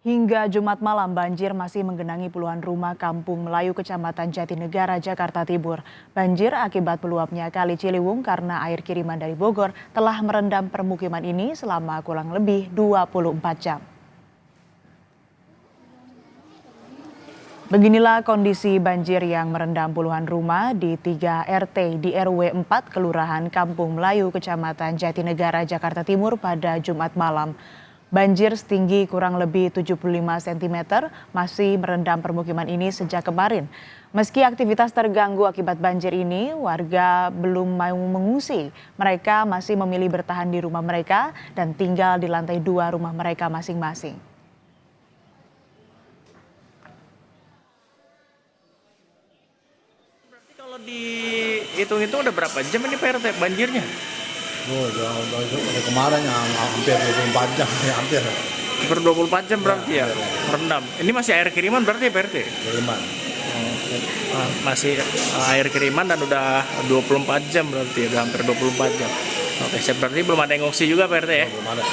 Hingga Jumat malam, banjir masih menggenangi puluhan rumah kampung Melayu Kecamatan Jatinegara, Jakarta Timur. Banjir akibat meluapnya Kali Ciliwung karena air kiriman dari Bogor telah merendam permukiman ini selama kurang lebih 24 jam. Beginilah kondisi banjir yang merendam puluhan rumah di 3 RT di RW 4 Kelurahan Kampung Melayu Kecamatan Jatinegara, Jakarta Timur pada Jumat malam. Banjir setinggi kurang lebih 75 cm masih merendam permukiman ini sejak kemarin. Meski aktivitas terganggu akibat banjir ini, warga belum mau mengungsi. Mereka masih memilih bertahan di rumah mereka dan tinggal di lantai 2 rumah mereka masing-masing. Berarti kalau dihitung-hitung udah berapa jam ini Pak RT banjirnya? Oh, dari kemarin ya, hampir 24 jam ya, hampir. Hampir 24 jam berarti ya, merendam. Ini masih air kiriman berarti ya Pak RT? Kiriman. Masih air kiriman dan udah 24 jam berarti, udah hampir 24 jam. Oke, berarti belum ada yang ngungsi juga Pak RT ya? Belum ada.